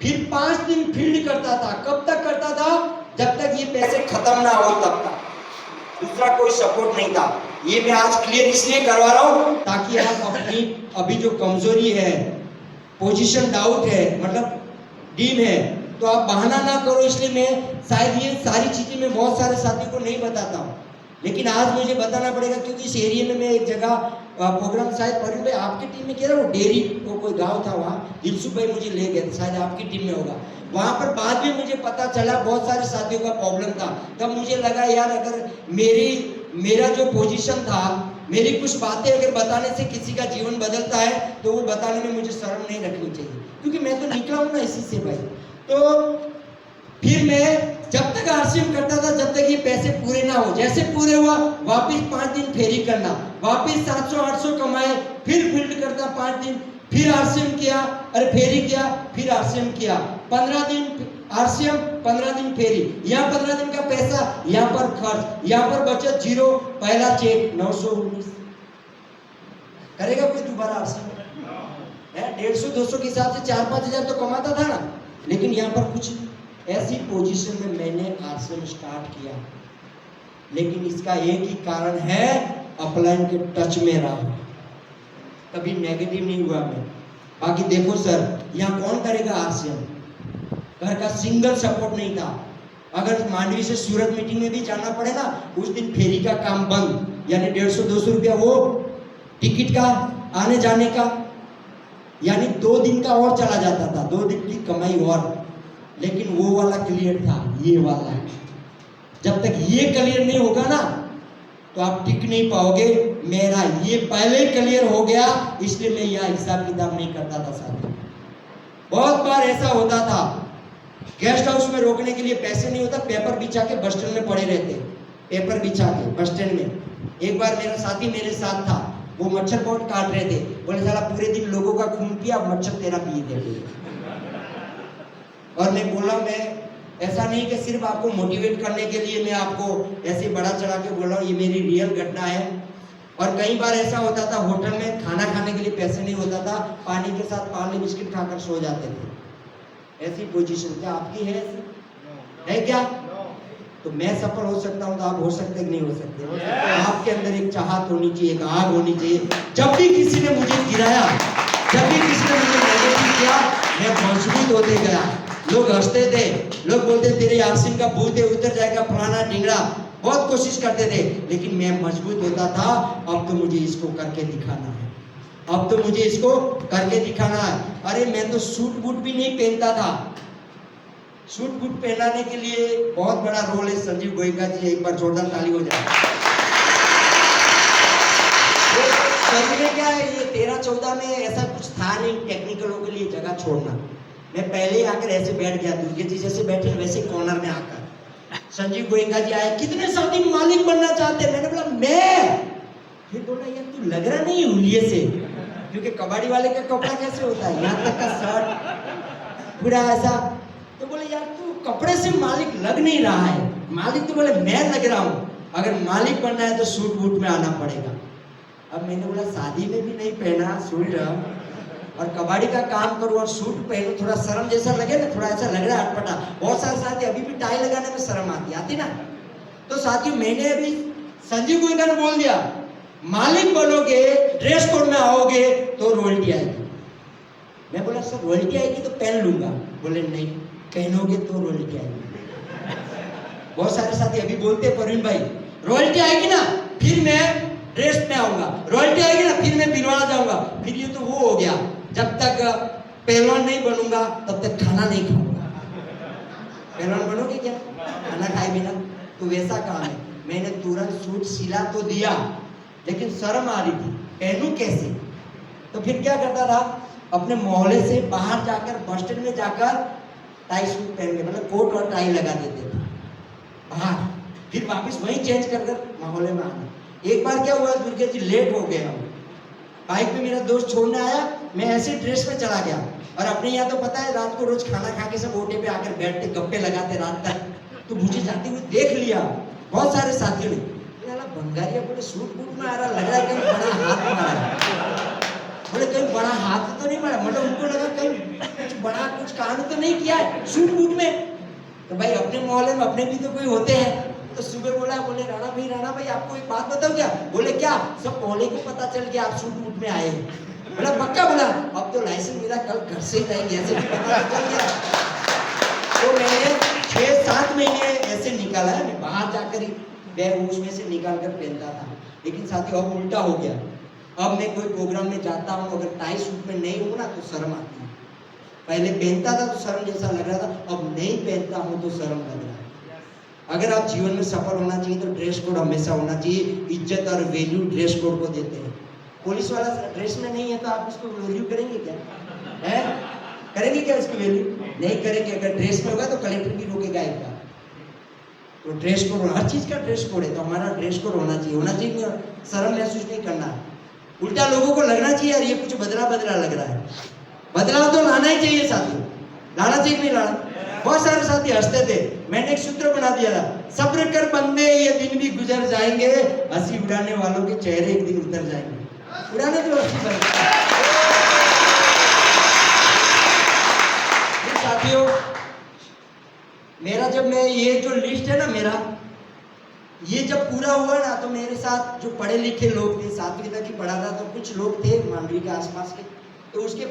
फिर 5 दिन फील्ड करता था। कब तक करता था? जब तक ये पैसे खत्म ना हो तब तक। दूसरा कोई सपोर्ट नहीं था। ये मैं आज क्लियर इसलिए करवा रहा हूं ताकि आप अपनी अभी जो कमजोरी है, पोजीशन डाउट है, मतलब डीम है, तो आप बहाना ना करो। इसलिए मैं शायद ये सारी चीजें मैं बहुत सारे साथियों को नहीं बताता हूँ, लेकिन आज मुझे बताना पड़ेगा क्योंकि इस एरिया में मैं एक जगह प्रोग्राम शायद परवीन भाई आपकी टीम में कह रहा हूँ, डेयरी को कोई गांव था वहाँ, दिलसुख भाई मुझे ले गए, शायद आपकी टीम में होगा। वहां पर बाद में मुझे पता चला बहुत सारे साथियों का प्रॉब्लम था। तब मुझे लगा यार अगर मेरा जो पोजीशन था, मेरी कुछ बातें अगर बताने से किसी का जीवन बदलता है तो वो बताने में मुझे शर्म नहीं रखनी चाहिए, क्योंकि मैं तो निकला हूं ना इसी से भाई। तो फिर मैं जब तक आरसीएम करता था जब तक ये पैसे पूरे ना हो, जैसे पूरे हुआ वापिस 5 दिन फेरी करना, वापिस 700-800 कमाए, फिर फील्ड करता 5 दिन, फिर आरसीएम किया, अरे फेरी किया, फिर आरसीएम किया, 15 दिन आरसीएम, 15 दिन फेरी, यहाँ 15 दिन का पैसा, यहाँ पर खर्च, यहाँ पर बचत जीरो, पहला चेक 919। करेगा कोई दोबारा आरसीएम? 150-200 के हिसाब से 4-5 हजार तो कमाता था ना, लेकिन यहाँ पर कुछ ऐसी पोजीशन में मैंने आरसीएम स्टार्ट किया, लेकिन इसका एक ही कारण है, अपलाइन के टच में रहा, कभी नेगेटिव नहीं हुआ मैं। बाकी देखो सर, यहाँ कौन करेगा आरसीएम? घर का सिंगल सपोर्ट नहीं था। अगर मांडवी से सूरत मीटिंग में भी जाना पड़े ना, उस दिन फेरी का काम बंद, यानी 150-200 रुपया वो टिकट का, आने जाने का, यानी 2 दिन का और चला जाता था, 2 दिन की कमाई और। लेकिन वो वाला क्लियर था, ये वाला जब तक ये क्लियर नहीं होगा ना तो आप टिक नहीं पाओगे। मेरा ये पहले ही क्लियर हो गया, इसलिए मैं यह हिसाब किताब नहीं करता था साथ। बहुत बार ऐसा होता था, गेस्ट हाउस में रोकने के लिए पैसे नहीं होता, पेपर बिछा के बस स्टैंड में पड़े रहते, पेपर बिछा के बस स्टैंड में। एक बार मेरा साथी मेरे साथ था, वो मच्छर बहुत काट रहे थे, बोले साला पूरे दिन लोगों का खून पिया, मच्छर तेरा पिए दे। और मैं बोला, मैं ऐसा नहीं कि सिर्फ आपको मोटिवेट करने के लिए मैं आपको ऐसे बड़ा चढ़ा के बोल रहा हूँ, ये मेरी रियल घटना है। और कई बार ऐसा होता था, होटल में खाना खाने के लिए पैसे नहीं होता था, पानी के साथ पार्ले बिस्किट खाकर सो जाते थे। ऐसी पोजीशन क्या आपकी है? है क्या? तो मैं सफल हो सकता हूँ तो आप हो सकते कि नहीं हो सकते? आपके अंदर एक चाहत होनी चाहिए, एक आग होनी चाहिए। जब भी किसी ने मुझे गिराया, जब भी किसी ने मुझे नेगेटिव किया, मैं मजबूत होते गया। लोग हंसते थे, लोग बोलते तेरे आरसीएम का भूत है, उतर जाएगा, फलाना ढिंगड़ा, बहुत कोशिश करते थे, लेकिन मैं मजबूत होता था। अब तो मुझे इसको करके दिखाना है, अब तो मुझे इसको करके दिखाना है। अरे मैं तो सूट बूट भी नहीं पहनता था। सूट बूट पहनाने के लिए बहुत बड़ा रोल है संजीव गोयनका जी, एक बार जोरदार ताली हो जाए। क्या है, ये 13-14 में ऐसा कुछ था नहीं टेक्निकलों के लिए जगह छोड़ना। मैं पहले ही आकर ऐसे बैठ गया, दुर्गे जी जैसे बैठे वैसे कॉर्नर में आकर। संजीव गोयनका जी आए, कितने साथी मालिक बनना चाहते हैं? मैंने बोला मैं। फिर बोला यार तू लग रहा नहीं हुलिये से, क्योंकि कबाड़ी वाले का कपड़ा कैसे होता है, यहाँ तक का शर्ट पूरा ऐसा। तो बोले यार तू कपड़े से मालिक लग नहीं रहा है। मालिक तो बोले मैं लग रहा हूँ, अगर मालिक बनना है तो सूट बूट में आना पड़ेगा। अब मैंने बोला शादी में भी नहीं पहना सूट, और कबाड़ी का काम करूं और सूट पहनूं, थोड़ा शर्म जैसा लगे ना, थोड़ा ऐसा लग रहा है अटपटा। बहुत सारे साथी अभी भी टाई लगाने में शर्म आती ना। तो साथियों मैंने अभी संजीव गोयनका ने बोल दिया, मालिक बनोगे, ड्रेस कोड में आओगे तो रॉयल्टी आएगी। मैं बोला सर रॉयल्टी आएगी तो पहन लूंगा। बोले नहीं, पहनोगे तो रॉयल्टी आएगी। बहुत सारे साथी अभी बोलते हैं परवीन भाई रॉयल्टी आएगी ना फिर मैं ड्रेस में आऊंगा, रॉयल्टी आएगी ना फिर मैं बिलवाड़ा जाऊंगा। फिर ये तो वो हो गया, जब तक पहलवान नहीं बनूंगा तब तक खाना नहीं खाऊंगा। पहलवान बनोगे क्या खाना खाए बिना? तो वैसा काम है। मैंने तुरंत सूट सिला तो दिया, लेकिन शर्म आ रही थी, पहनूं कैसे? तो फिर क्या करता था, अपने मोहल्ले से बाहर जाकर बस स्टैंड में जाकर टाई सूट पहन के, मतलब कोट और टाई लगा देते थे बाहर, फिर वापस वहीं चेंज कर मोहल्ले में आना। एक बार क्या हुआ, दुर्गे जी लेट हो गया, बाइक पे मेरा दोस्त छोड़ने आया, मैं ऐसे ड्रेस में चला गया। और अपने यहाँ तो पता है रात को रोज खाना खा के सब ओटे पे आकर बैठते, गप्पे लगाते रात तक। तो मुझे जाते हुए देख लिया बहुत सारे साथियों ने, बंगारिया बोले सूट बूट में आ रहा, लग रहा है कहीं बड़ा हाथ मारा है। बोले कहीं बड़ा हाथ तो नहीं मारा, मतलब उनको लगा कहीं कुछ बड़ा कुछ कांड तो नहीं किया है सूट बूट में। तो भाई अपने मोहल्ले में अपने भी तो कोई होते हैं। तो सुबह बोले राणा भाई आपको एक बात बताऊं क्या? बोले क्या? सब मोहल्ले को पता चल गया आप सूट बूट में आए। बोला पक्का? बोला अब तो लाइसेंस मिला, कल घर से ही जाएंगे, ऐसे भी पता चल गया। तो मैंने 6-7 महीने ऐसे निकाला है, मैं बाहर जाकर ही बैग उसमें से निकाल कर पहनता था। लेकिन साथियों अब उल्टा हो गया। अब मैं कोई प्रोग्राम में जाता हूँ, अगर टाई सूट में नहीं हूँ ना तो शर्म आती है। पहले पहनता था तो शर्म जैसा लग रहा था, अब नहीं पहनता हूँ तो शर्म लग रहा है। अगर आप जीवन में सफल होना चाहिए तो ड्रेस कोड हमेशा होना चाहिए। इज्जत और वैल्यू ड्रेस कोड को देते हैं। पुलिस वाला ड्रेस में नहीं है तो आप उसको वैल्यू करेंगे क्या? है करेंगे क्या उसकी वैल्यू? नहीं करेंगे। अगर ड्रेस में होगा तो कलेक्टर भी रोकेगा एक बार। तो ड्रेस कोड, हर चीज का ड्रेस कोड है, तो हमारा ड्रेस कोड होना चाहिए। शर्म महसूस नहीं करना। उल्टा लोगों को लगना चाहिए यार ये कुछ बदला लग रहा है। बदलाव तो लाना ही चाहिए साथी, लाना चाहिए नहीं लाना? बहुत सारे साथी हंसते थे, मैंने एक सूत्र बना दिया था, सब्र कर बंदे ये दिन भी गुजर जाएंगे, हंसी उड़ाने वालों के चेहरे एक दिन उतर जाएंगे। उड़ाने तो हंसी बन। साथियों मेरा जब मैं ये जो लिस्ट है ना मेरा, ये जब पूरा हुआ ना तो मेरे साथ जो पढ़े लिखे लोग थे, 7वीं तक ही पढ़ा था, तो कुछ लोग थे मांडवी के आसपास के, तो उसके